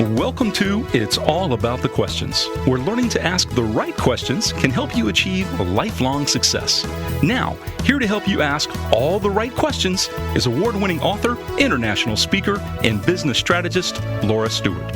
Welcome to It's All About the Questions, where learning to ask the right questions can help you achieve lifelong success. Now, here to help you ask all the right questions is award-winning author, international speaker, and business strategist, Laura Stewart.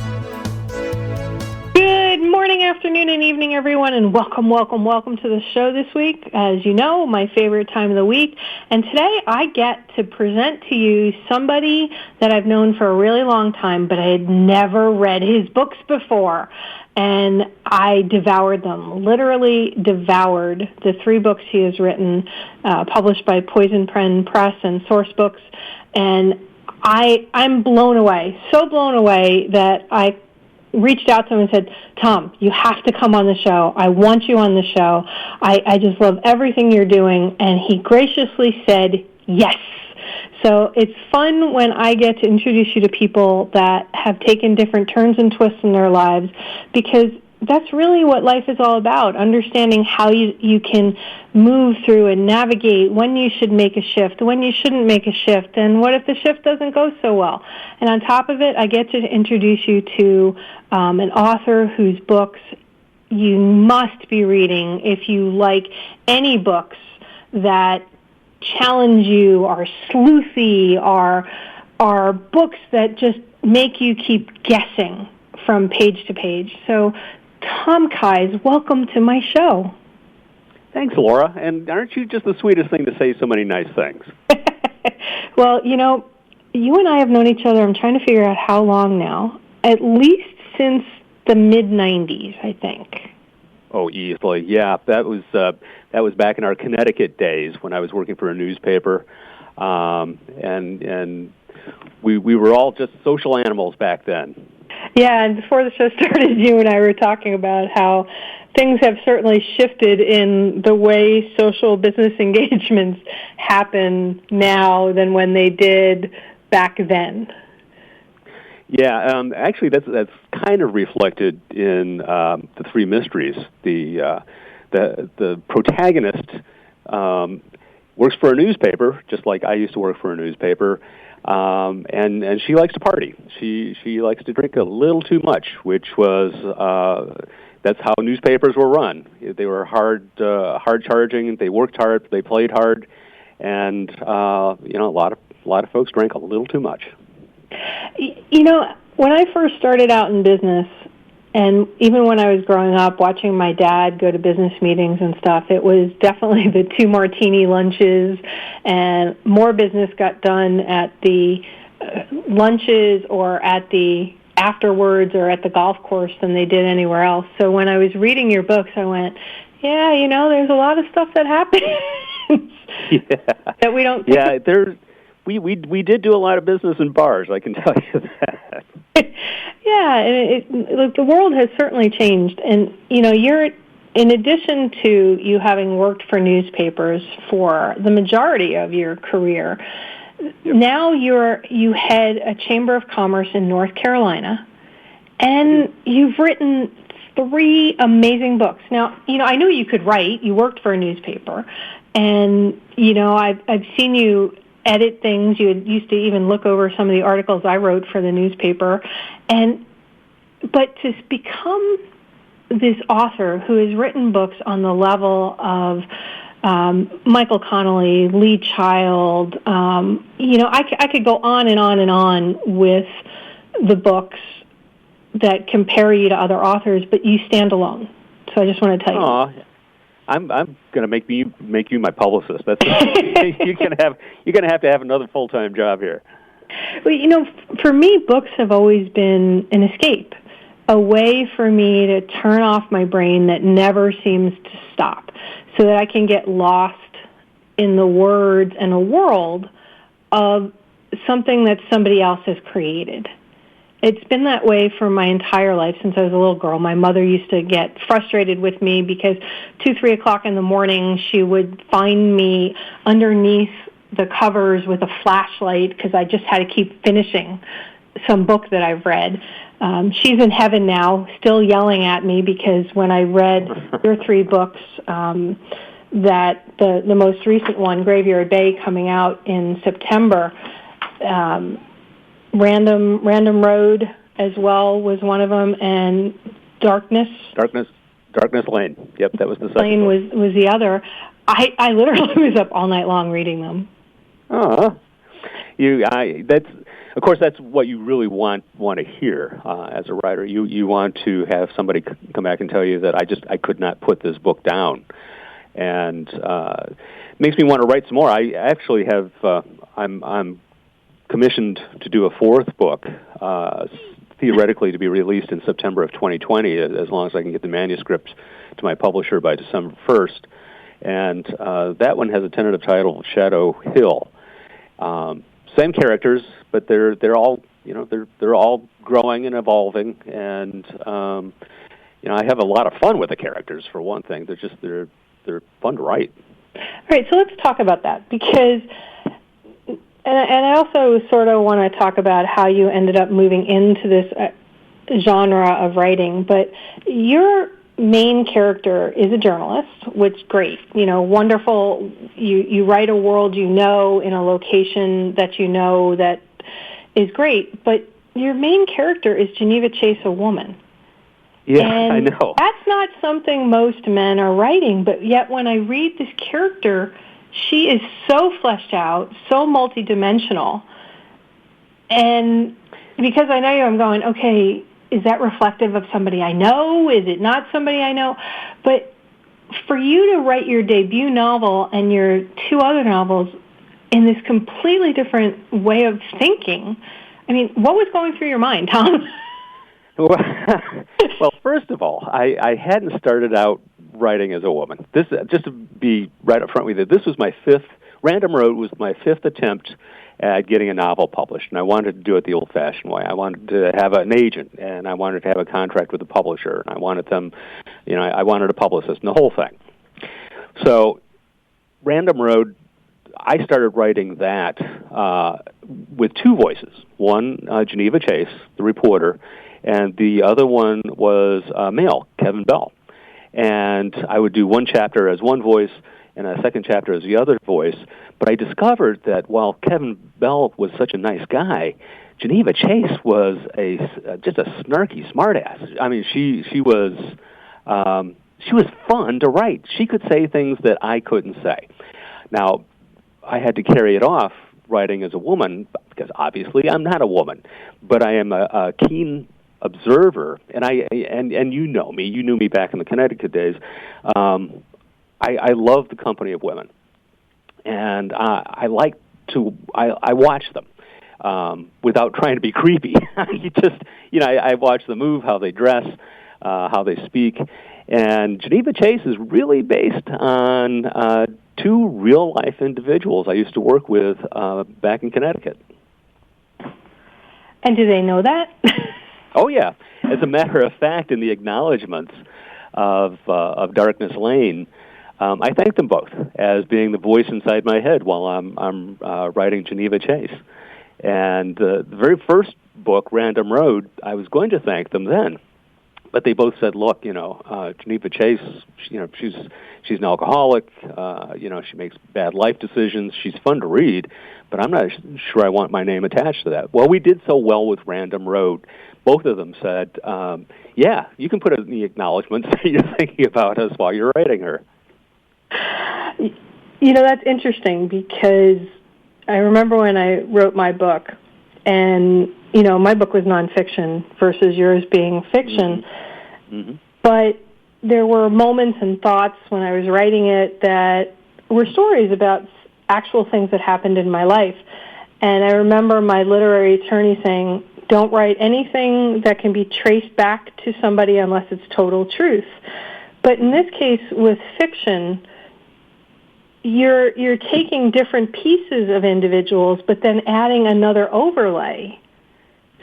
Good morning, afternoon, and evening, everyone, and welcome to the show this week. As you know, my favorite time of the week. And today I get to present to you somebody that I've known for a really long time, but I had never read his books before. And I devoured them, literally devoured the 3 books he has written, published by Poison Pen Press and Source Books. And I'm blown away, so blown away that I reached out to him and said, Tom, you have to come on the show. I want you on the show. I just love everything you're doing. And he graciously said yes. So it's fun when I get to introduce you to people that have taken different turns and twists in their lives, because that's really what life is all about, understanding how you can move through and navigate when you should make a shift, when you shouldn't make a shift, and what if the shift doesn't go so well. And on top of it, I get to introduce you to an author whose books you must be reading if you like any books that challenge you, are sleuthy, are books that just make you keep guessing from page to page. So Tom Kies, welcome to my show. Thanks, Laura. And aren't you just the sweetest thing to say so many nice things? Well, you know, you and I have known each other, I'm trying to figure out how long now, at least since the mid-'90s, I think. Oh, easily. Yeah, that was back in our Connecticut days when I was working for a newspaper. And we were all just social animals back then. Yeah, and before the show started, you and I were talking about how things have certainly shifted in the way social business engagements happen now than when they did back then. Yeah, actually, that's kind of reflected in the 3 mysteries. The protagonist works for a newspaper, just like I used to work for a newspaper. And she likes to party. She likes to drink a little too much, which was that's how newspapers were run. They were hard charging. They worked hard. They played hard, and a lot of folks drank a little too much. You know, when I first started out in business, and even when I was growing up, watching my dad go to business meetings and stuff, it was definitely the 2 martini lunches, and more business got done at the lunches or at the afterwards or at the golf course than they did anywhere else. So when I was reading your books, I went, yeah, you know, there's a lot of stuff that happens that we don't. Yeah, we did do a lot of business in bars, I can tell you that. Yeah, and the world has certainly changed. And, you know, in addition to you having worked for newspapers for the majority of your career, now you head a Chamber of Commerce in North Carolina, and you've written 3 amazing books. Now, you know, I knew you could write. You worked for a newspaper, and, you know, I've seen you edit things. You used to even look over some of the articles I wrote for the newspaper. But to become this author who has written books on the level of Michael Connolly, Lee Child, you know, I could go on and on and on with the books that compare you to other authors, but you stand alone. So I just want to tell you. I'm going to make you my publicist. That's you're going to have to have another full-time job here. Well, you know, for me, books have always been an escape, a way for me to turn off my brain that never seems to stop, so that I can get lost in the words and a world of something that somebody else has created. It's been that way for my entire life since I was a little girl. My mother used to get frustrated with me because 2, 3 o'clock in the morning she would find me underneath the covers with a flashlight because I just had to keep finishing some book that I've read. She's in heaven now, still yelling at me because when I read your 3 books, that the most recent one, Graveyard Bay, coming out in September, Random Road, as well was one of them, and Darkness Lane. Yep, that was the second Lane book. was the other. I literally was up all night long reading them. Of course, that's what you really want to hear as a writer. You want to have somebody come back and tell you that I could not put this book down, and makes me want to write some more. I actually have I'm commissioned to do a fourth book, theoretically to be released in September of 2020, as long as I can get the manuscript to my publisher by December 1st, and that one has a tentative title, Shadow Hill. Same characters, but they're all they're all growing and evolving, and I have a lot of fun with the characters. For one thing, they're fun to write. All right, so let's talk about that, because, and I also sort of want to talk about how you ended up moving into this genre of writing. But your main character is a journalist, which great, wonderful. You write a world in a location that that is great. But your main character is Geneva Chase, a woman. Yeah, and I know. That's not something most men are writing, but yet when I read this character, she is so fleshed out, so multidimensional. And because I know you, I'm going, okay, is that reflective of somebody I know? Is it not somebody I know? But for you to write your debut novel and your two other novels in this completely different way of thinking, I mean, what was going through your mind, Tom? Well, first of all, I hadn't started out writing as a woman. This, just to be right up front with you, this was my fifth. Random Road was my fifth attempt at getting a novel published, and I wanted to do it the old-fashioned way. I wanted to have an agent, and I wanted to have a contract with the publisher, and I wanted them, I wanted a publicist, and the whole thing. So, Random Road, I started writing that with two voices. One, Geneva Chase, the reporter, and the other one was male, Kevin Bell. And I would do one chapter as one voice and a second chapter as the other voice. But I discovered that while Kevin Bell was such a nice guy, Geneva Chase was just a snarky smartass. I mean, she was fun to write. She could say things that I couldn't say. Now, I had to carry it off writing as a woman because obviously I'm not a woman, but I am a keen observer, and you know me. You knew me back in the Connecticut days. I love the company of women, and I watch them without trying to be creepy. I watch them move, how they dress, how they speak, and Geneva Chase is really based on two real life individuals I used to work with back in Connecticut. And do they know that? Oh, yeah. As a matter of fact, in the acknowledgments of Darkness Lane, I thank them both as being the voice inside my head while I'm writing Geneva Chase. And the very first book, Random Road, I was going to thank them then. But they both said, look, Geneva Chase, she's an alcoholic, she makes bad life decisions, she's fun to read, but I'm not sure I want my name attached to that. Well, we did so well with Random Road. Both of them said, yeah, you can put it in the acknowledgments that you're thinking about us while you're writing her. That's interesting because I remember when I wrote my book, and, my book was nonfiction versus yours being fiction, mm-hmm. But there were moments and thoughts when I was writing it that were stories about actual things that happened in my life. And I remember my literary attorney saying, don't write anything that can be traced back to somebody unless it's total truth. But in this case, with fiction, you're taking different pieces of individuals, but then adding another overlay.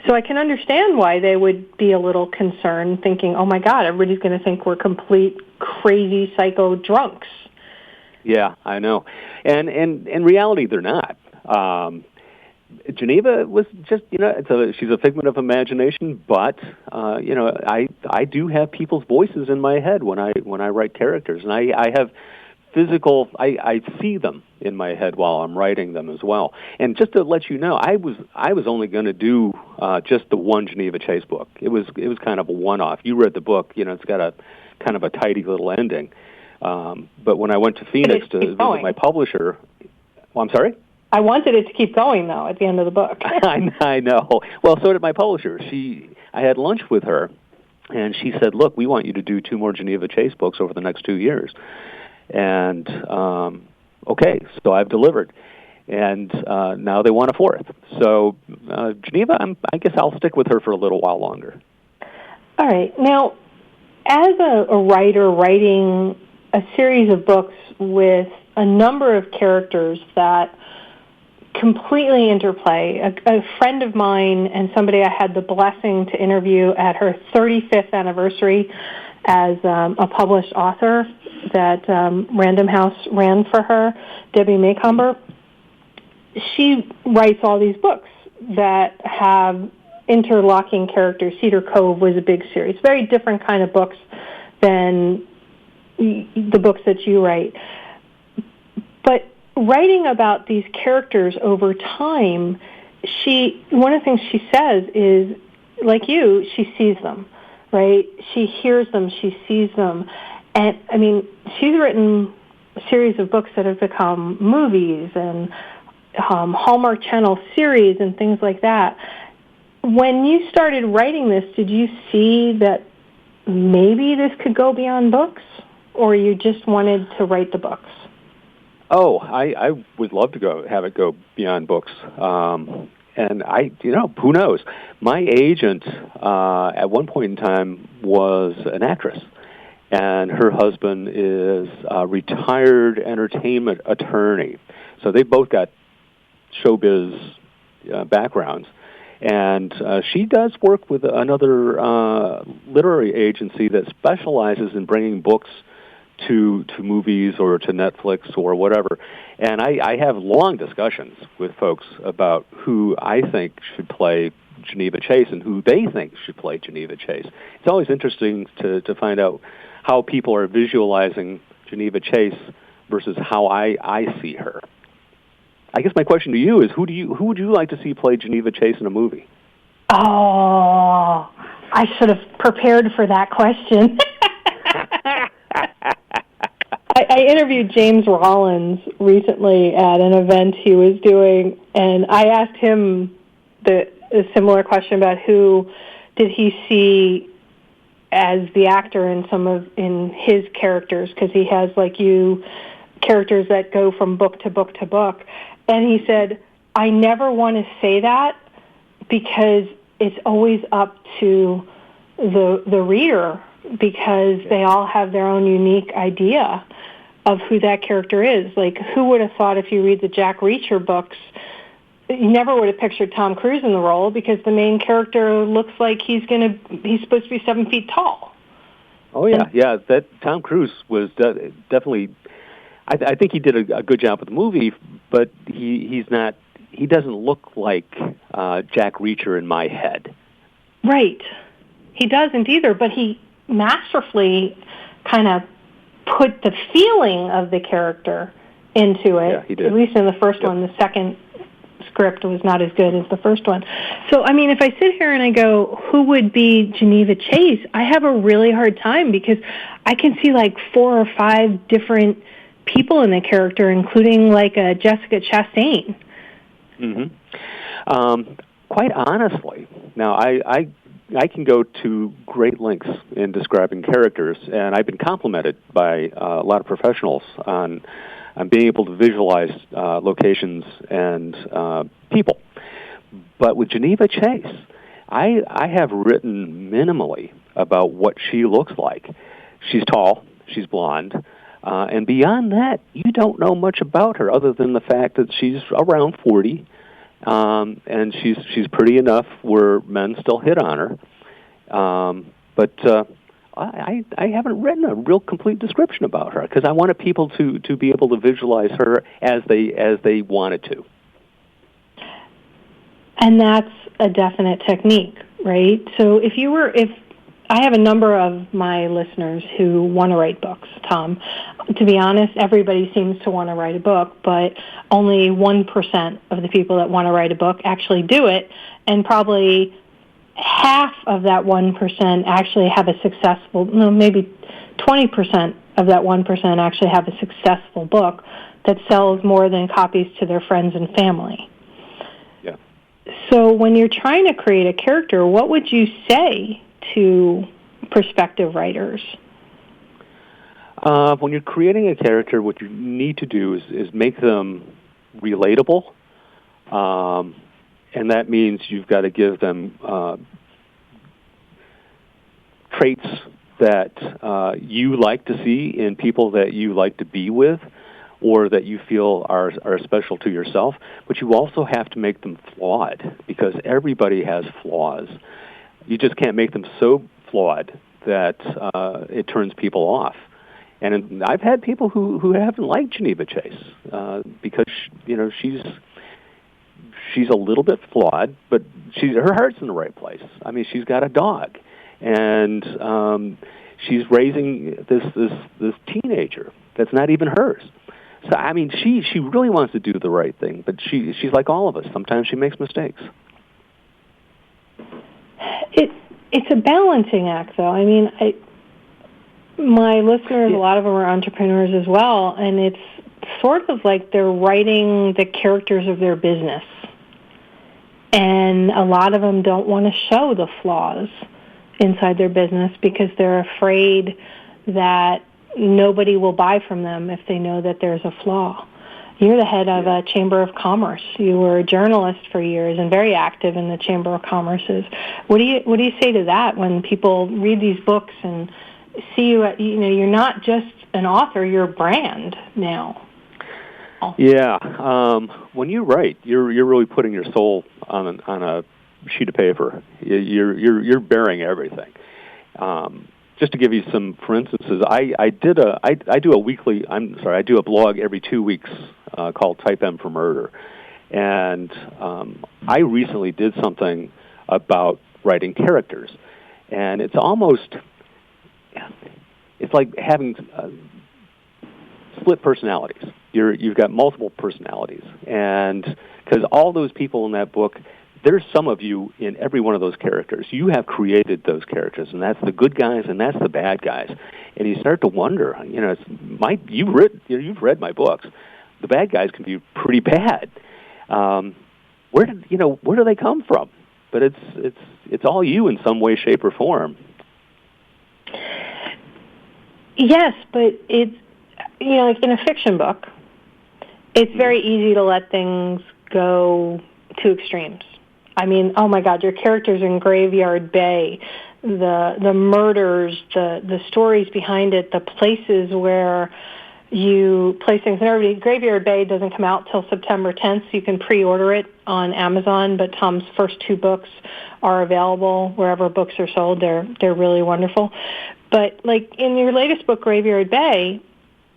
So I can understand why they would be a little concerned, thinking, oh, my God, everybody's going to think we're complete, crazy, psycho drunks. Yeah, I know. And in reality, they're not. Geneva was just, she's a figment of imagination, but, I do have people's voices in my head when I write characters. And I have physical. I see them in my head while I'm writing them as well. And just to let you know, I was only going to do just the one Geneva Chase book. It was kind of a one-off. You read the book, it's got a kind of a tidy little ending. But when I went to Phoenix to visit my publisher, I'm sorry? I wanted it to keep going, though, at the end of the book. I know. Well, so did my publisher. I had lunch with her, and she said, look, we want you to do 2 more Geneva Chase books over the next 2 years. And, okay, so I've delivered. And now they want a 4th. So Geneva, I guess I'll stick with her for a little while longer. All right. Now, as a writer writing a series of books with a number of characters that completely interplay. A friend of mine and somebody I had the blessing to interview at her 35th anniversary as a published author that Random House ran for her, Debbie Maycomber. She writes all these books that have interlocking characters. Cedar Cove was a big series. Very different kind of books than the books that you write. But writing about these characters over time, one of the things she says is, like you, she sees them, right? She hears them, she sees them. And, I mean, she's written a series of books that have become movies and Hallmark Channel series and things like that. When you started writing this, did you see that maybe this could go beyond books, or you just wanted to write the books? Oh, I would love to have it go beyond books. And who knows? My agent at one point in time was an actress, and her husband is a retired entertainment attorney. So they both got showbiz backgrounds. And she does work with another literary agency that specializes in bringing books to movies or to Netflix or whatever. And I have long discussions with folks about who I think should play Geneva Chase and who they think should play Geneva Chase. It's always interesting to find out how people are visualizing Geneva Chase versus how I see her. I guess my question to you is, who would you like to see play Geneva Chase in a movie? Oh, I should have prepared for that question. I interviewed James Rollins recently at an event he was doing, and I asked him a similar question about who did he see as the actor in his characters, because he has, like you, characters that go from book to book to book. And he said, I never want to say that because it's always up to the reader, because they all have their own unique idea of who that character is. Like, who would have thought, if you read the Jack Reacher books, you never would have pictured Tom Cruise in the role, because the main character looks like he's supposed to be 7 feet tall. Oh, yeah, yeah. That Tom Cruise was definitely... I think he did a good job with the movie, but he doesn't look like Jack Reacher in my head. Right. He doesn't either, but he masterfully kind of put the feeling of the character into it. Yeah, he did. At least in the first one. The second script was not as good as the first one. So, I mean, if I sit here and I go, who would be Geneva Chase, I have a really hard time, because I can see like 4 or 5 different people in the character, including like a Jessica Chastain. Mm-hmm. Quite honestly, now I can go to great lengths in describing characters, and I've been complimented by a lot of professionals on being able to visualize locations and people. But with Geneva Chase, I have written minimally about what she looks like. She's tall, she's blonde, and beyond that, you don't know much about her other than the fact that she's around 40, and she's pretty enough where men still hit on her. But I haven't written a real complete description about her, because I wanted people to be able to visualize her as they wanted to. And that's a definite technique, right? So if I have a number of my listeners who want to write books, Tom. To be honest, everybody seems to want to write a book, but only 1% of the people that want to write a book actually do it, and probably half of that 1% actually have a successful, maybe 20% of that 1% actually have a successful book that sells more than copies to their friends and family. Yeah. So when you're trying to create a character, what would you say to prospective writers? When you're creating a character, what you need to do is make them relatable, and that means you've got to give them traits that you like to see in people that you like to be with, or that you feel are special to yourself. But you also have to make them flawed, because everybody has flaws. You just can't make them so flawed that it turns people off. And I've had people who haven't liked Geneva Chase because she's a little bit flawed, but her heart's in the right place. I mean, she's got a dog, and she's raising this teenager that's not even hers. So I mean, she really wants to do the right thing, but she's like all of us. Sometimes she makes mistakes. It's a balancing act, though. I mean, my listeners, a lot of them are entrepreneurs as well, and it's sort of like they're writing the characters of their business. And a lot of them don't want to show the flaws inside their business because they're afraid that nobody will buy from them if they know that there's a flaw. You're the head of a Chamber of Commerce. You were a journalist for years and very active in the Chamber of Commerce's. What do you say to that when people read these books and see you? You're not just an author; you're a brand now. Yeah, when you write, you're really putting your soul on a sheet of paper. You're bearing everything. Just to give you some, for instances, I do a blog every 2 weeks called Type M for Murder, and I recently did something about writing characters, and it's like having split personalities. You've got multiple personalities, and because all those people in that book, there's some of you in every one of those characters. You have created those characters, and that's the good guys and that's the bad guys. And you start to wonder, you've read my books. The bad guys can be pretty bad. Where do they come from? But it's all you in some way, shape, or form. Yes, but it's like in a fiction book, it's very easy to let things go to extremes. I mean, oh my God, your characters in Graveyard Bay, the murders, the stories behind it, the places where you place things. And Graveyard Bay doesn't come out till September 10th, so you can pre-order it on Amazon, but Tom's first 2 books are available wherever books are sold. They're really wonderful. But like in your latest book, Graveyard Bay,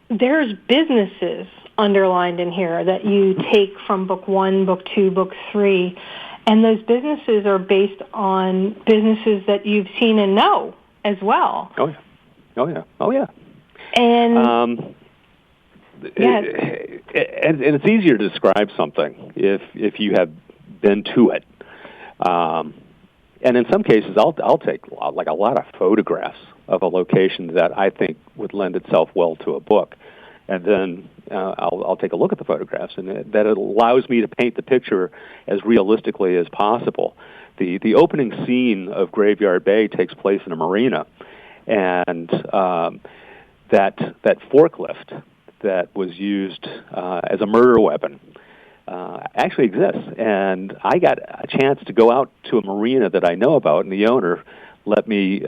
there's businesses underlined in here that you take from book 1, book 2, book 3. And those businesses are based on businesses that you've seen and know as well. Oh yeah. And and it's easier to describe something if you have been to it. And in some cases, I'll take like a lot of photographs of a location that I think would lend itself well to a book, and then I'll take a look at the photographs, and that it allows me to paint the picture as realistically as possible. The opening scene of Graveyard Bay takes place in a marina, and that forklift that was used as a murder weapon actually exists. And I got a chance to go out to a marina that I know about, and the owner let me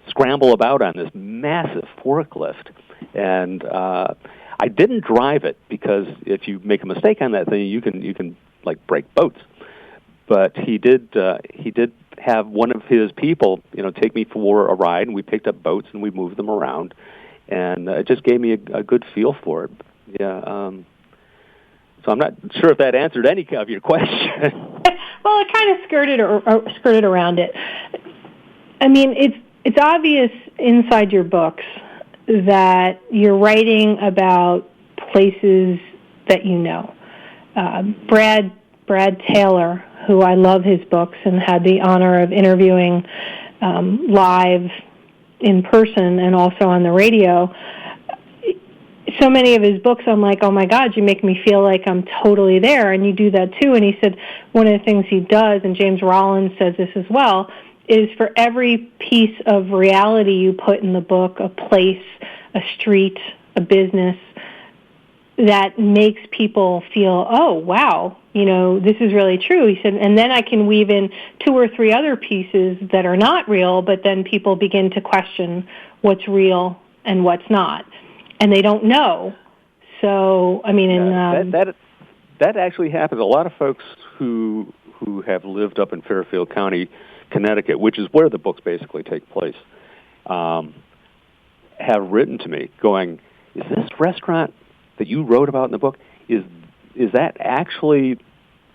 scramble about on this massive forklift. And I didn't drive it because if you make a mistake on that thing, you can like break boats. But he did have one of his people, take me for a ride, and we picked up boats and we moved them around, and it just gave me a good feel for it. Yeah. So I'm not sure if that answered any of your question. Well, it kind of skirted around it. I mean, it's obvious inside your books that you're writing about places that you know. Brad Taylor, who I love his books and had the honor of interviewing live in person and also on the radio. So many of his books, I'm like, oh my God, you make me feel like I'm totally there, and you do that too. And he said one of the things he does, and James Rollins says this as well, is for every piece of reality you put in the book, a place, a street, a business, that makes people feel, oh, wow, this is really true. He said, and then I can weave in 2 or 3 other pieces that are not real, but then people begin to question what's real and what's not. And they don't know. So, I mean, that actually happens. A lot of folks who have lived up in Fairfield County, Connecticut, which is where the books basically take place, have written to me going, is this restaurant that you wrote about in the book, is that actually,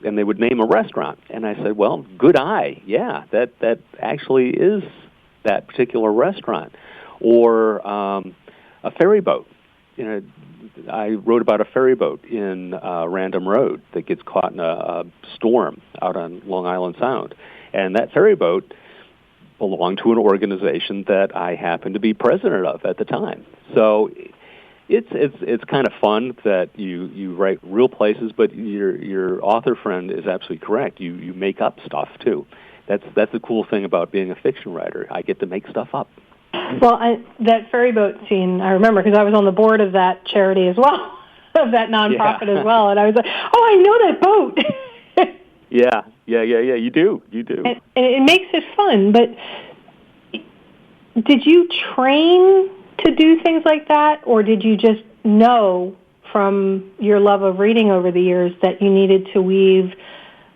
and they would name a restaurant. And I said, well, good eye, yeah, that actually is that particular restaurant. Or a ferry boat. I wrote about a ferry boat in Random Road that gets caught in a storm out on Long Island Sound. And that ferry boat belonged to an organization that I happened to be president of at the time. So it's kind of fun that you write real places, but your author friend is absolutely correct. You make up stuff too. That's the cool thing about being a fiction writer. I get to make stuff up. Well, that ferry boat scene, I remember because I was on the board of that charity as well, of that nonprofit as well, and I was like, oh, I know that boat. Yeah, you do. And it makes it fun, but did you train to do things like that, or did you just know from your love of reading over the years that you needed to weave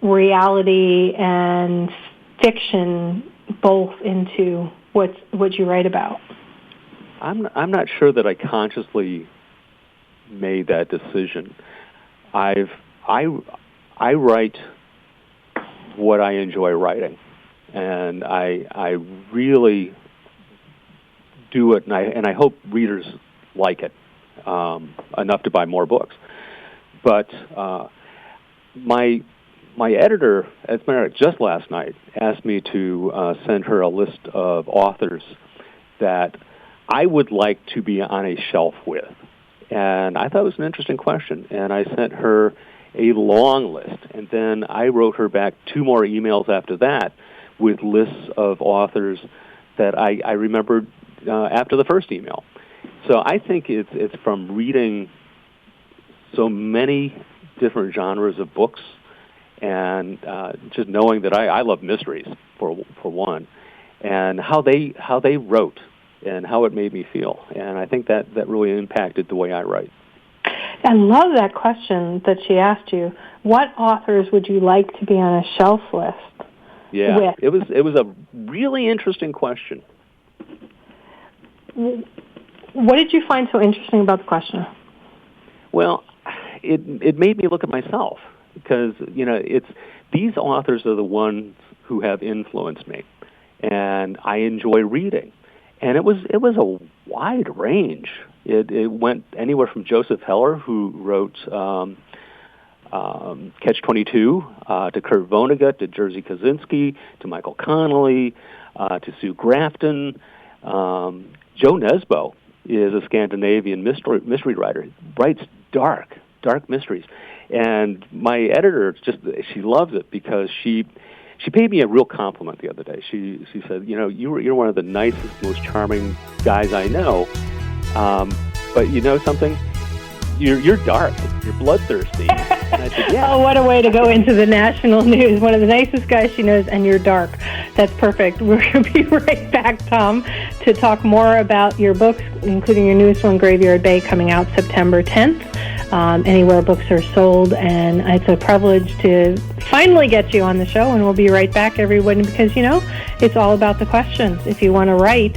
reality and fiction both into what you write about? I'm not sure that I consciously made that decision. I write what I enjoy writing, and I really do it, and I hope readers like it enough to buy more books. But my editor, as a matter of fact, just last night, asked me to send her a list of authors that I would like to be on a shelf with. And I thought it was an interesting question. And I sent her a long list. And then I wrote her back 2 more emails after that with lists of authors that I remembered after the first email. So I think it's from reading so many different genres of books, and just knowing that I love mysteries for one, and how they wrote and how it made me feel, and I think that really impacted the way I write. I love that question that she asked you. What authors would you like to be on a shelf list? Yeah, it was a really interesting question. What did you find so interesting about the question? Well, it made me look at myself. Because, it's these authors are the ones who have influenced me, and I enjoy reading. And it was a wide range. It went anywhere from Joseph Heller, who wrote Catch-22, to Kurt Vonnegut, to Jerzy Kosinski, to Michael Connelly, to Sue Grafton. Joe Nesbo is a Scandinavian mystery writer. He writes dark mysteries. And my editor she loves it because she paid me a real compliment the other day. She said, you're one of the nicest, most charming guys I know. But you know something? You're dark. You're bloodthirsty. And I said, yeah. Oh, what a way to go into the national news. One of the nicest guys she knows, and you're dark. That's perfect. We're going to be right back, Tom, to talk more about your books, including your newest one, Graveyard Bay, coming out September 10th. Anywhere books are sold, and it's a privilege to finally get you on the show, and we'll be right back, everyone, because, it's all about the questions. If you want to write,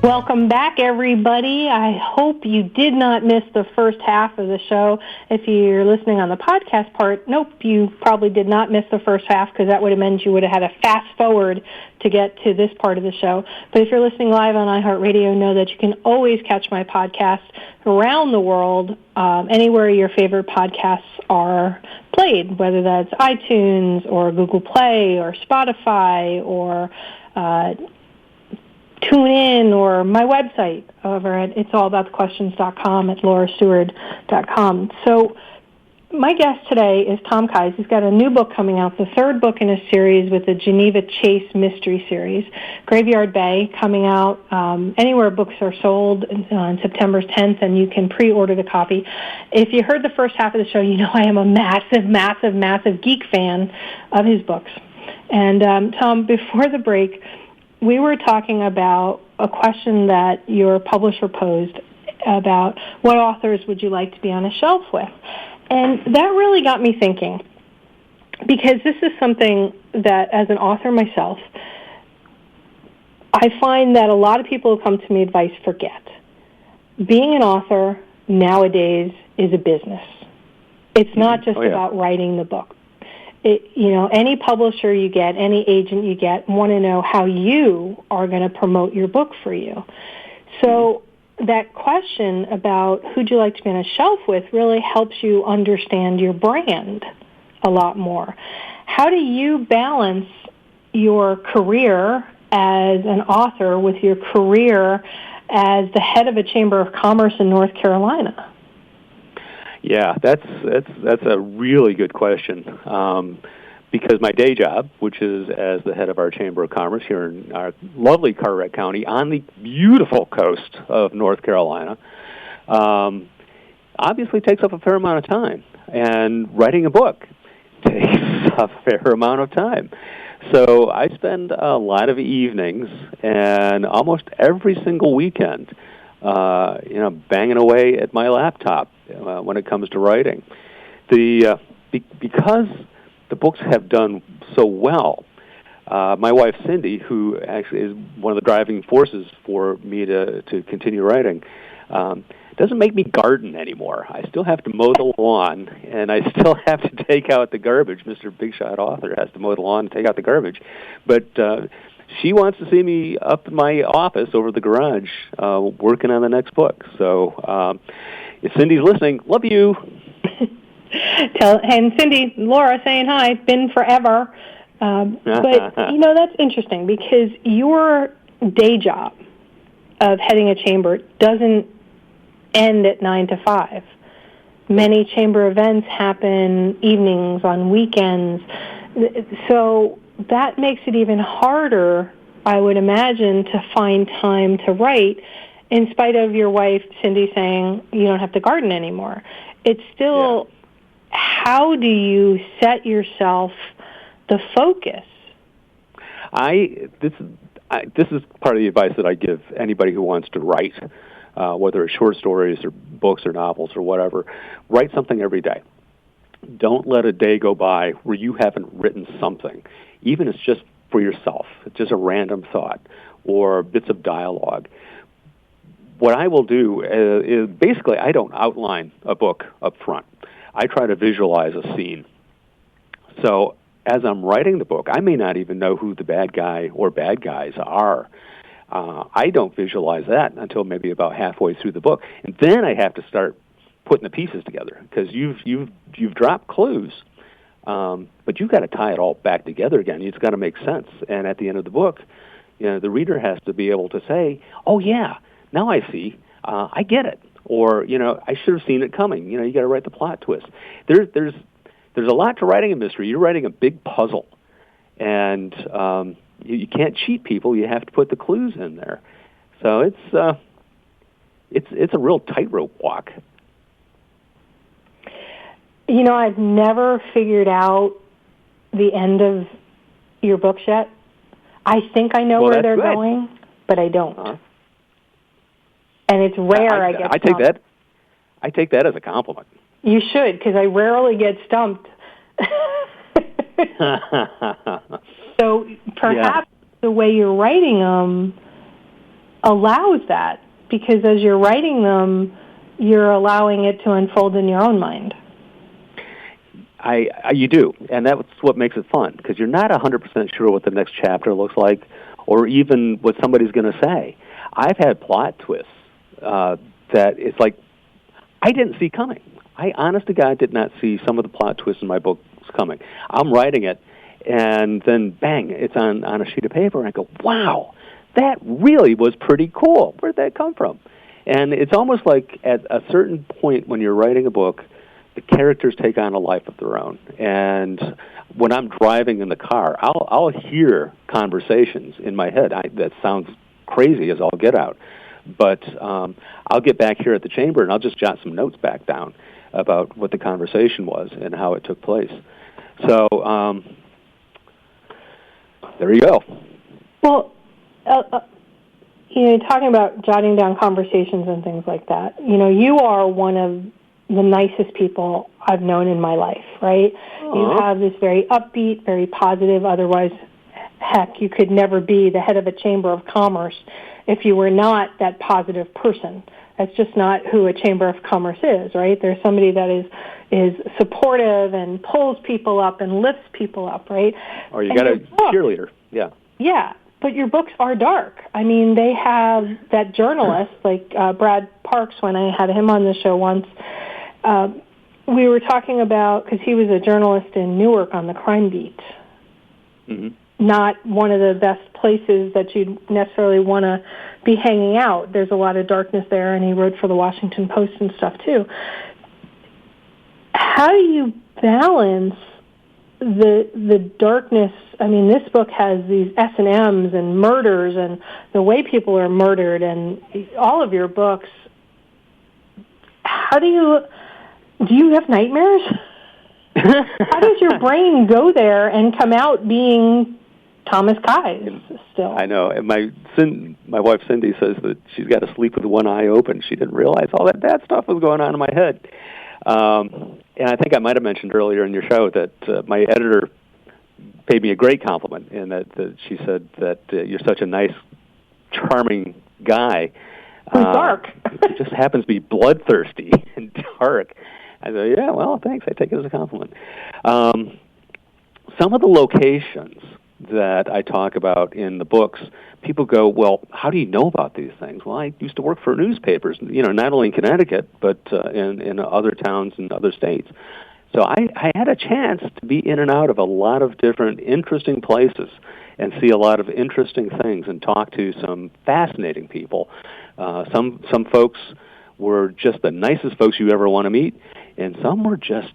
Welcome back, everybody. I hope you did not miss the first half of the show. If you're listening on the podcast part, nope, you probably did not miss the first half because that would have meant you would have had to fast forward to get to this part of the show. But if you're listening live on iHeartRadio, know that you can always catch my podcast around the world, anywhere your favorite podcasts are played, whether that's iTunes or Google Play or Spotify or tune in or my website over at it'sallaboutthequestions.com, at laurastewart.com. So my guest today is Tom Kies. He's got a new book coming out, the third book in a series with the Geneva Chase Mystery Series, Graveyard Bay, coming out anywhere books are sold on September 10th, and you can pre-order the copy. If you heard the first half of the show, you know I am a massive geek fan of his books. And Tom, before the break, we were talking about a question that your publisher posed about what authors would you like to be on a shelf with. And that really got me thinking, because this is something that, as an author myself, I find that a lot of people who come to me advice forget. Being an author nowadays is a business. It's not just about writing the book. Any publisher you get, any agent you get, want to know how you are going to promote your book for you. So that question about who'd you like to be on a shelf with really helps you understand your brand a lot more. How do you balance your career as an author with your career as the head of a Chamber of Commerce in North Carolina? Yeah, that's a really good question. Because my day job, which is as the head of our Chamber of Commerce here in our lovely Carteret County on the beautiful coast of North Carolina, obviously takes up a fair amount of time. And writing a book takes a fair amount of time. So I spend a lot of evenings and almost every single weekend banging away at my laptop when it comes to writing. Because the books have done so well, my wife Cindy, who actually is one of the driving forces for me to continue writing, doesn't make me garden anymore. I still have to mow the lawn, and I still have to take out the garbage. Mr. Big Shot Author has to mow the lawn and take out the garbage. But she wants to see me up in my office over the garage working on the next book. So if Cindy's listening, love you. And Cindy, Laura saying hi, been forever. But, that's interesting because your day job of heading a chamber doesn't end at 9 to 5. Many chamber events happen evenings, on weekends. So that makes it even harder, I would imagine, to find time to write, in spite of your wife, Cindy, saying you don't have to garden anymore. It's still, how do you set yourself the focus? This is part of the advice that I give anybody who wants to write, whether it's short stories or books or novels or whatever. Write something every day. Don't let a day go by where you haven't written something, even if it's just for yourself, just a random thought or bits of dialogue. What I will do is basically I don't outline a book up front. I try to visualize a scene. So as I'm writing the book, I may not even know who the bad guy or bad guys are. I don't visualize that until maybe about halfway through the book, and then I have to start putting the pieces together because you've dropped clues, but you've got to tie it all back together again. It's got to make sense, and at the end of the book, the reader has to be able to say, "Oh yeah, now I see. I get it," or I should have seen it coming. You got to write the plot twist. There's a lot to writing a mystery. You're writing a big puzzle, and you can't cheat people. You have to put the clues in there. So it's a real tightrope walk. I've never figured out the end of your books yet. I think I know where they're going, but I don't. And it's rare I get stumped. I take that as a compliment. You should, because I rarely get stumped. So perhaps the way you're writing them allows that, because as you're writing them, you're allowing it to unfold in your own mind. You do, and that's what makes it fun, because you're not 100% sure what the next chapter looks like, or even what somebody's going to say. I've had plot twists that it's like I didn't see coming. I, honest to God, did not see some of the plot twists in my books coming. I'm writing it, and then bang, it's on a sheet of paper, and I go, wow, that really was pretty cool. Where'd that come from? And it's almost like at a certain point when you're writing a book, the characters take on a life of their own. And when I'm driving in the car, I'll hear conversations in my head. That sounds crazy as all get out. But I'll get back here at the chamber, and I'll just jot some notes back down about what the conversation was and how it took place. So there you go. Well, talking about jotting down conversations and things like that, you are one of the nicest people I've known in my life, right? Aww. You have this very upbeat, very positive, otherwise, heck, you could never be the head of a chamber of commerce if you were not that positive person. That's just not who a chamber of commerce is, right? There's somebody that is supportive and pulls people up and lifts people up, right? Or you got a cheerleader, yeah. Yeah, but your books are dark. I mean, they have that journalist, like Brad Parks, when I had him on the show once, we were talking about, because he was a journalist in Newark on the crime beat. Mm-hmm. Not one of the best places that you'd necessarily want to be hanging out. There's a lot of darkness there, and he wrote for the Washington Post and stuff too. How do you balance the darkness? I mean, this book has these S&Ms and murders and the way people are murdered, and all of your books. How do you have nightmares? How does your brain go there and come out being Thomas Kies still? I know. And my wife Cindy says that she's got to sleep with one eye open. She didn't realize all that bad stuff was going on in my head. And I think I might have mentioned earlier in your show that my editor paid me a great compliment, and that she said that you're such a nice, charming guy. Who's dark. It just happens to be bloodthirsty and dark. I go, yeah, well, thanks. I take it as a compliment. Some of the locations that I talk about in the books, people go, well, how do you know about these things? Well, I used to work for newspapers, not only in Connecticut, but in other towns and other states. So I had a chance to be in and out of a lot of different interesting places and see a lot of interesting things and talk to some fascinating people. Some folks were just the nicest folks you ever want to meet, and some were just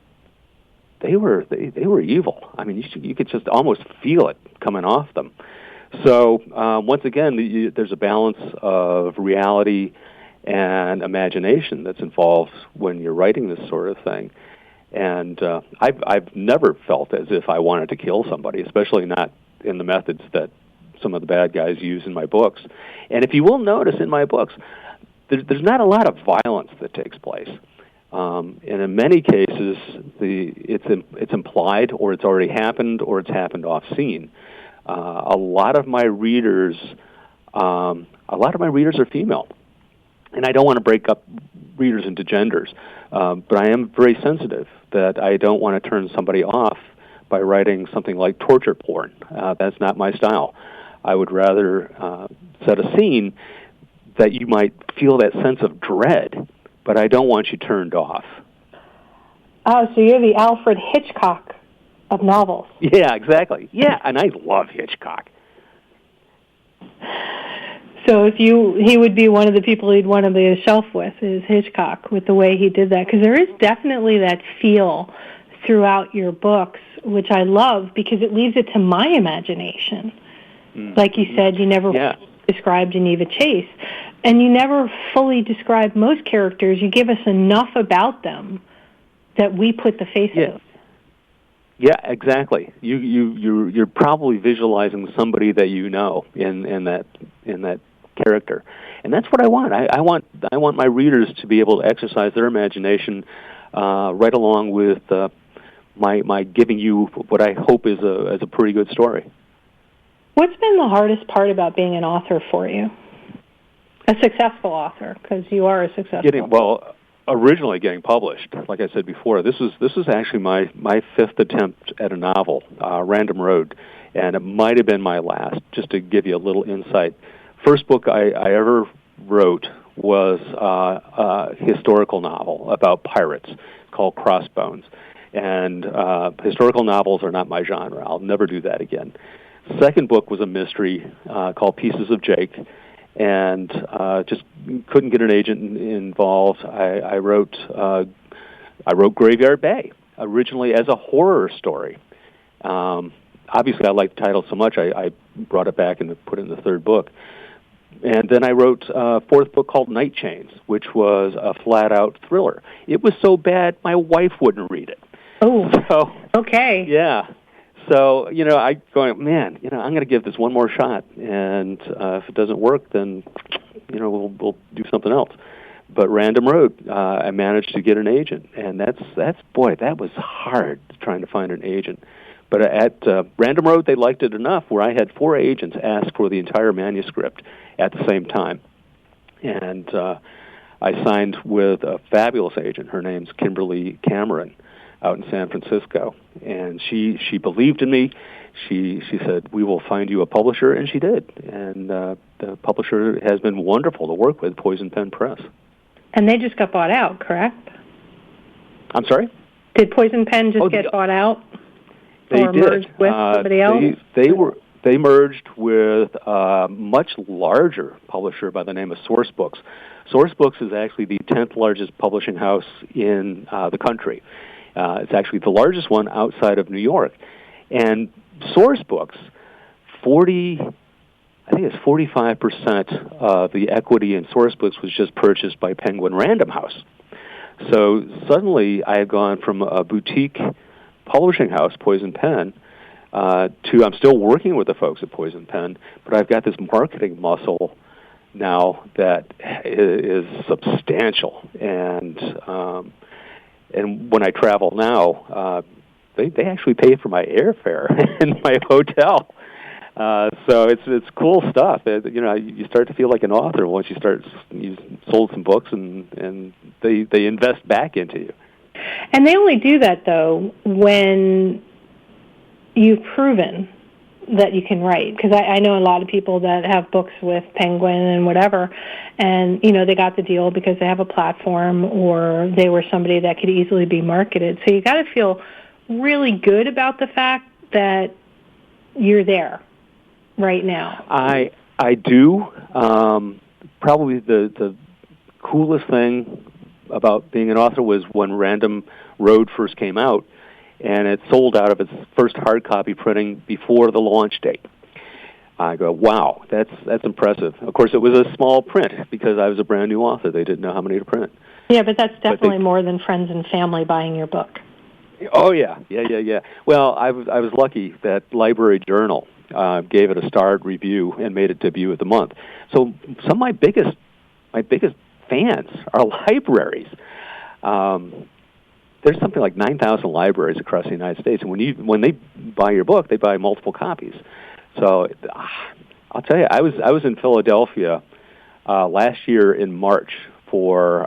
they were evil. I mean, you could just almost feel it coming off them. So once again, there's a balance of reality and imagination that's involved when you're writing this sort of thing. And I've never felt as if I wanted to kill somebody, especially not in the methods that some of the bad guys use in my books. And if you will notice in my books, there's not a lot of violence that takes place. And in many cases, it's implied, or it's already happened, or it's happened off scene. A lot of my readers are female, and I don't want to break up readers into genders, but I am very sensitive that I don't want to turn somebody off by writing something like torture porn. That's not my style. I would rather set a scene that you might feel that sense of dread, but I don't want you turned off. Oh, so you're the Alfred Hitchcock of novels. Yeah, exactly. Yeah, and I love Hitchcock. So he would be one of the people you'd want to be a shelf with, is Hitchcock, with the way he did that. Because there is definitely that feel throughout your books, which I love, because it leaves it to my imagination. Like you said, you never described Geneva Chase. And you never fully describe most characters. You give us enough about them that we put the face of. Yeah, exactly. You're probably visualizing somebody that you know in that character, and that's what I want. I want my readers to be able to exercise their imagination right along with my giving you what I hope is a pretty good story. What's been the hardest part about being an author for you? A successful author, because you are a successful. Originally getting published. Like I said before, this is actually my fifth attempt at a novel, Random Road, and it might have been my last. Just to give you a little insight, first book I ever wrote was a historical novel about pirates called Crossbones, and historical novels are not my genre. I'll never do that again. Second book was a mystery called Pieces of Jake, and just couldn't get an agent involved. I wrote Graveyard Bay originally as a horror story. Obviously, I liked the title so much, I brought it back and put it in the third book. And then I wrote a fourth book called Night Chains, which was a flat-out thriller. It was so bad, my wife wouldn't read it. Oh, so, okay. Yeah. So, I'm going, I'm going to give this one more shot, and if it doesn't work, then, we'll do something else. But Random Road, I managed to get an agent, and that was hard, trying to find an agent. But at Random Road, they liked it enough where I had 4 agents ask for the entire manuscript at the same time. And I signed with a fabulous agent. Her name's Kimberly Cameron, out in San Francisco, and she believed in me. She said, "We will find you a publisher," and she did. And the publisher has been wonderful to work with, Poison Pen Press. And they just got bought out, correct? I'm sorry? Did Poison Pen just get bought out? They or did. Merged with somebody else? They merged with a much larger publisher by the name of Source Books. Source Books is actually the 10th largest publishing house in the country. It's actually the largest one outside of New York. And Source Books, 45% of the equity in Source Books was just purchased by Penguin Random House. So suddenly I had gone from a boutique publishing house, Poison Pen, to I'm still working with the folks at Poison Pen, but I've got this marketing muscle now that is substantial. And when I travel now, they actually pay for my airfare and my hotel. So it's cool stuff. You start to feel like an author once you sold some books, and they invest back into you. And they only do that, though, when you've proven that you can write. Because I know a lot of people that have books with Penguin and whatever, and, they got the deal because they have a platform or they were somebody that could easily be marketed. So you got to feel really good about the fact that you're there right now. I do. Probably the coolest thing about being an author was when Random Road first came out, and it sold out of its first hard copy printing before the launch date. I go, wow, that's impressive. Of course, it was a small print because I was a brand new author. They didn't know how many to print. Yeah, but that's definitely more than friends and family buying your book. Oh yeah. Well, I was lucky that Library Journal gave it a starred review and made it debut of the month. So some of my biggest fans are libraries. There's something like 9,000 libraries across the United States, and when they buy your book, they buy multiple copies. So I'll tell you, I was in Philadelphia last year in March for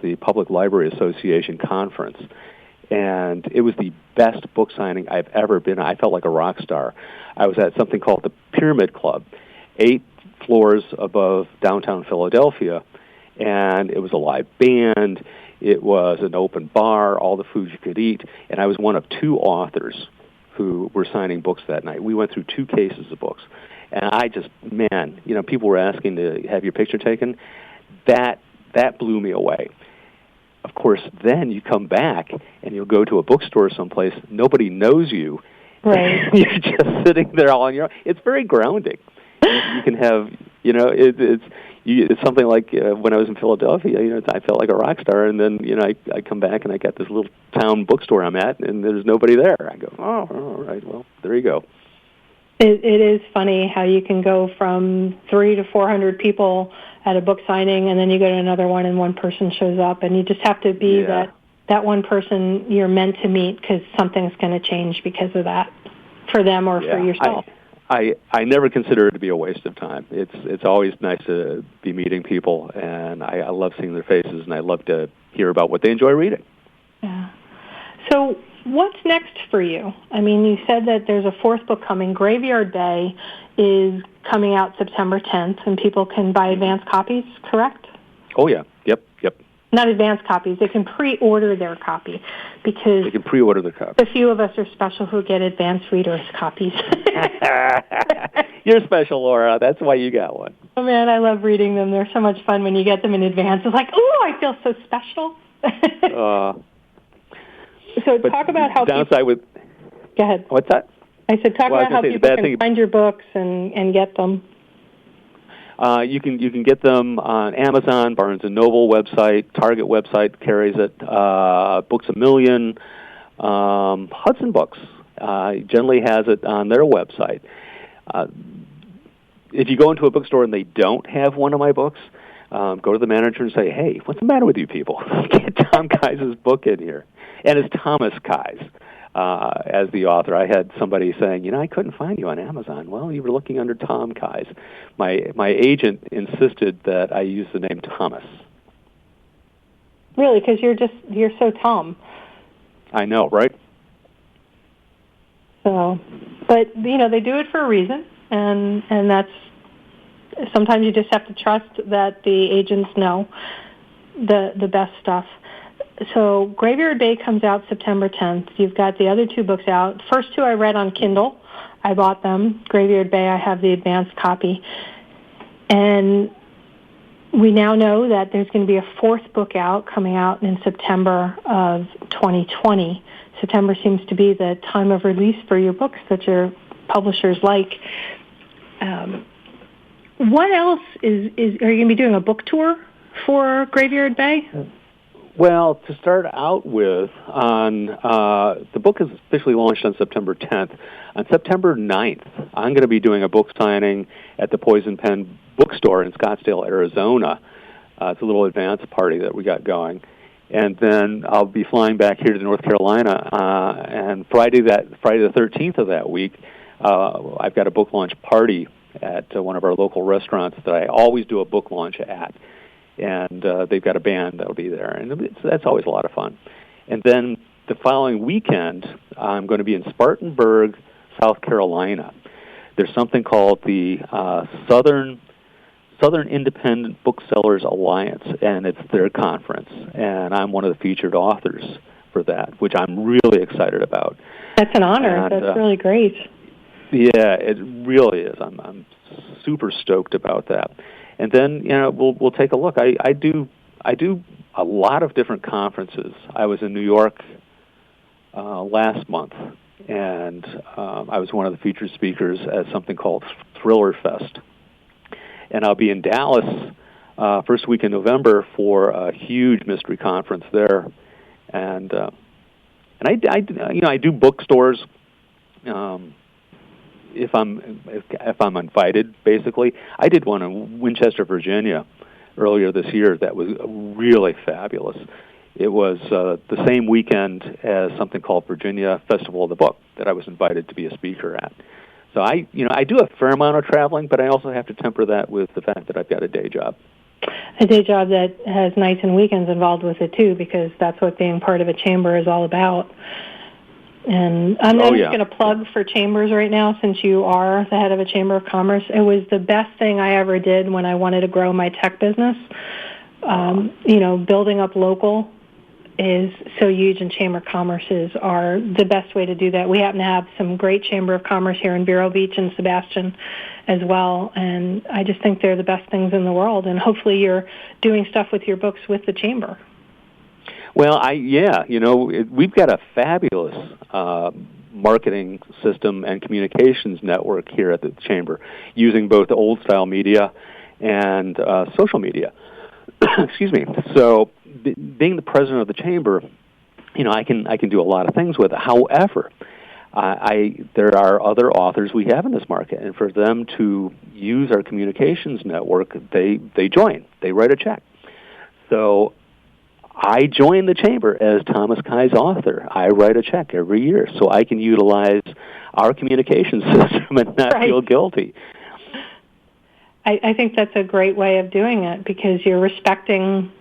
the Public Library Association conference, and it was the best book signing I've ever been. I felt like a rock star. I was at something called the Pyramid Club, 8 floors above downtown Philadelphia, and it was a live band. It was an open bar, all the food you could eat, and I was one of 2 authors who were signing books that night. We went through 2 cases of books, and I just, people were asking to have your picture taken. That blew me away. Of course, then you come back and you'll go to a bookstore someplace. Nobody knows you. Right. You're just sitting there all on your own. It's very grounding. You can have, it's something like when I was in Philadelphia, I felt like a rock star, and then, I come back and I got this little town bookstore I'm at, and there's nobody there. I go, oh, all right, well, there you go. It is funny how you can go from 300 to 400 people at a book signing, and then you go to another one, and one person shows up, and you just have to be that one person you're meant to meet because something's going to change because of that for them or for yourself. I never consider it to be a waste of time. It's always nice to be meeting people, and I love seeing their faces, and I love to hear about what they enjoy reading. Yeah. So what's next for you? I mean, you said that there's a fourth book coming. Graveyard Day is coming out September 10th, and people can buy advance copies, correct? Oh, yeah. Yep. Not advance copies. They can pre-order their copy because they can pre-order the copy. A few of us are special who get advance readers copies. You're special, Laura. That's why you got one. Oh, man, I love reading them. They're so much fun when you get them in advance. It's like, oh, I feel so special. So talk about how people... Go ahead. What's that? I said talk about how people can find your books and get them. You can get them on Amazon, Barnes & Noble website, Target website carries it, Books A Million, Hudson Books generally has it on their website. If you go into a bookstore and they don't have one of my books, go to the manager and say, hey, what's the matter with you people? Get Tom Kies' book in here. And it's Thomas Kies as the author. I had somebody saying, I couldn't find you on Amazon. Well, you were looking under Tom Kies. My agent insisted that I use the name Thomas. Really? Because you're so Tom. I know, right? So, but, they do it for a reason, and that's, sometimes you just have to trust that the agents know the best stuff. So Graveyard Day comes out September 10th. You've got the other two books out. First two I read on Kindle. I bought them. Graveyard Day, I have the advanced copy. And we now know that there's going to be a fourth book coming out in September of 2020. September seems to be the time of release for your books that your publishers like. What else are you going to be doing a book tour for Graveyard Day? Well, to start out with, the book is officially launched on September 10th. On September 9th, I'm going to be doing a book signing at the Poison Pen bookstore in Scottsdale, Arizona. It's a little advance party that we got going. And then I'll be flying back here to North Carolina, and Friday the 13th of that week, I've got a book launch party at one of our local restaurants that I always do a book launch at. And they've got a band that'll be there, and that's always a lot of fun. And then the following weekend, I'm going to be in Spartanburg, South Carolina. There's something called the Southern Independent Booksellers Alliance, and it's their conference, and I'm one of the featured authors for that, which I'm really excited about. That's an honor. And, that's really great. Yeah, it really is. I'm super stoked about that. And then, we'll take a look. I do a lot of different conferences. I was in New York last month, and I was one of the featured speakers at something called Thriller Fest. And I'll be in Dallas first week in November for a huge mystery conference there. And I do bookstores. If I'm invited, basically. I did one in Winchester, Virginia, earlier this year that was really fabulous. It was the same weekend as something called Virginia Festival of the Book that I was invited to be a speaker at. So I do a fair amount of traveling, but I also have to temper that with the fact that I've got a day job. A day job that has nights and weekends involved with it too, because that's what being part of a chamber is all about. And I'm not just going to plug for chambers right now, since you are the head of a Chamber of Commerce. It was the best thing I ever did when I wanted to grow my tech business. Building up local is so huge, and Chamber of Commerces are the best way to do that. We happen to have some great Chamber of Commerce here in Vero Beach and Sebastian as well, and I just think they're the best things in the world. And hopefully you're doing stuff with your books with the Chamber. Well, we've got a fabulous marketing system and communications network here at the Chamber, using both old-style media and social media. Excuse me. So, being the president of the Chamber, I can do a lot of things with it. However, there are other authors we have in this market, and for them to use our communications network, they join. They write a check. So I joined the Chamber as Thomas Kies author. I write a check every year so I can utilize our communication system and not feel guilty. I think that's a great way of doing it because you're respecting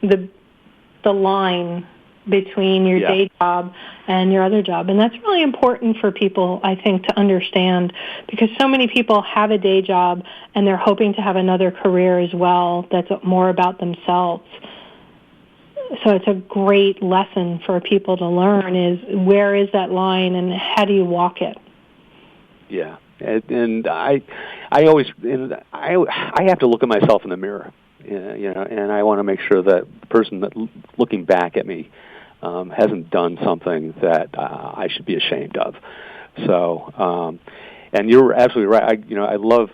the line between your day job and your other job. And that's really important for people, I think, to understand because so many people have a day job and they're hoping to have another career as well that's more about themselves. So it's a great lesson for people to learn is where is that line and how do you walk it? Yeah. And I always I have to look at myself in the mirror, and I want to make sure that the person that looking back at me hasn't done something that I should be ashamed of. So, and you're absolutely right. I love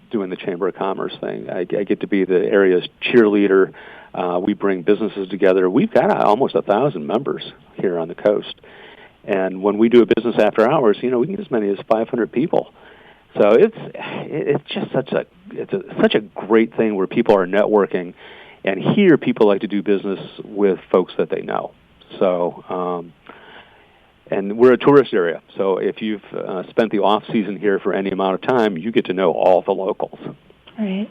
doing the Chamber of Commerce thing. I get to be the area's cheerleader. We bring businesses together. We've got almost 1,000 members here on the coast. And when we do a business after hours, we can get as many as 500 people. So it's just such a great thing where people are networking, and here people like to do business with folks that they know. So, and we're a tourist area. So if you've spent the off season here for any amount of time, you get to know all the locals. Right.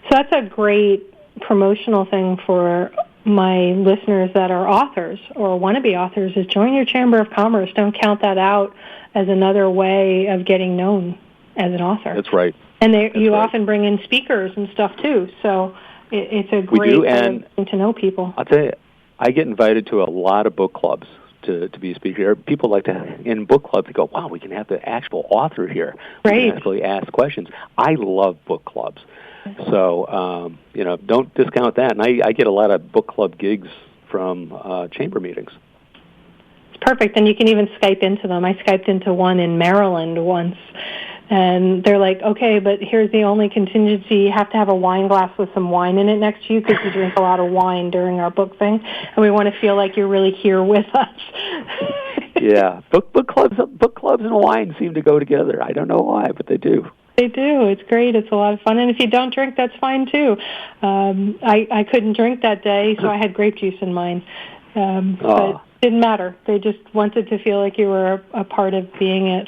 So that's a great promotional thing for my listeners that are authors or want to be authors is join your Chamber of Commerce. Don't count that out as another way of getting known as an author. That's right. And you often bring in speakers and stuff too. So it's a great way of getting to know people. I'll tell you, I get invited to a lot of book clubs to be a speaker. People like to, in book clubs, they go, wow, we can have the actual author here. Right. We can actually ask questions. I love book clubs. So, don't discount that. And I get a lot of book club gigs from chamber meetings. It's perfect. And you can even Skype into them. I Skyped into one in Maryland once. And they're like, okay, but here's the only contingency. You have to have a wine glass with some wine in it next to you because you drink a lot of wine during our book thing. And we want to feel like you're really here with us. Yeah. Book clubs and wine seem to go together. I don't know why, but they do. They do. It's great. It's a lot of fun. And if you don't drink, that's fine, too. I couldn't drink that day, so I had grape juice in mine. But it didn't matter. They just wanted to feel like you were a part of being it.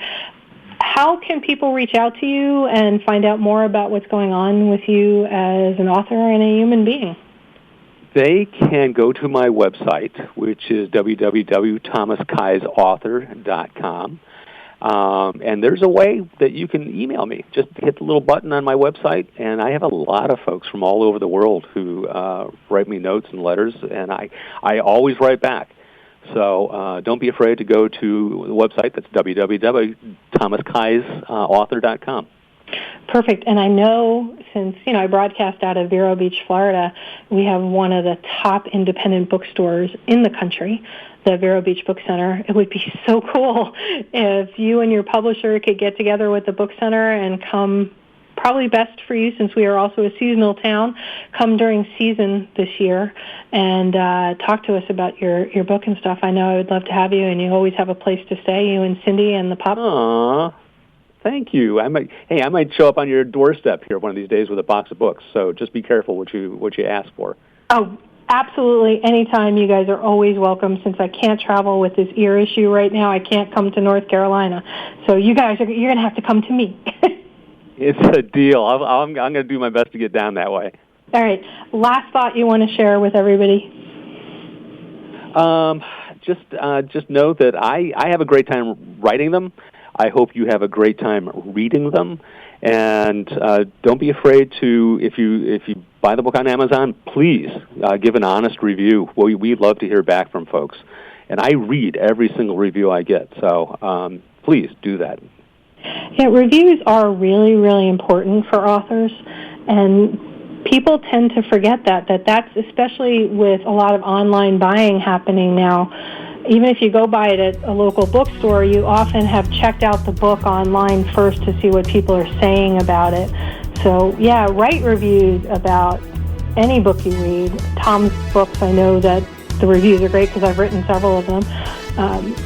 How can people reach out to you and find out more about what's going on with you as an author and a human being? They can go to my website, which is www.thomaskiesauthor.com. And there's a way that you can email me. Just hit the little button on my website, and I have a lot of folks from all over the world who write me notes and letters, and I always write back. So don't be afraid to go to the website. That's www.thomaskiesauthor.com. Perfect. And I know since, I broadcast out of Vero Beach, Florida, we have one of the top independent bookstores in the country, the Vero Beach Book Center. It would be so cool if you and your publisher could get together with the book center and come, probably best for you since we are also a seasonal town, come during season this year and talk to us about your book and stuff. I know I would love to have you, and you always have a place to stay, you and Cindy and the pup. Aww. Thank you. I might show up on your doorstep here one of these days with a box of books. So just be careful what you ask for. Oh, absolutely. Anytime. You guys are always welcome. Since I can't travel with this ear issue right now, I can't come to North Carolina. So you're going to have to come to me. It's a deal. I'm going to do my best to get down that way. All right. Last thought you want to share with everybody? Just know that I have a great time writing them. I hope you have a great time reading them, and don't be afraid to, if you buy the book on Amazon, please give an honest review. We love to hear back from folks, and I read every single review I get, so please do that. Yeah, reviews are really, really important for authors, and people tend to forget that's especially with a lot of online buying happening now. Even if you go buy it at a local bookstore, you often have checked out the book online first to see what people are saying about it. So, yeah, write reviews about any book you read. Tom's books, I know that the reviews are great because I've written several of them.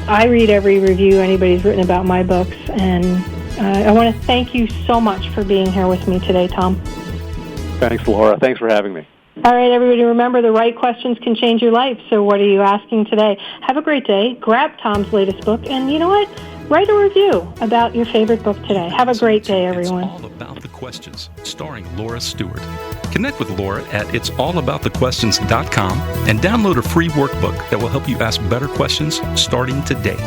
I read every review anybody's written about my books, and I want to thank you so much for being here with me today, Tom. Thanks, Laura. Thanks for having me. All right, everybody, remember the right questions can change your life. So what are you asking today? Have a great day. Grab Tom's latest book, and you know what? Write a review about your favorite book today. Have a great day, everyone. It's All About the Questions, starring Laura Stewart. Connect with Laura at it'sallaboutthequestions.com and download a free workbook that will help you ask better questions starting today.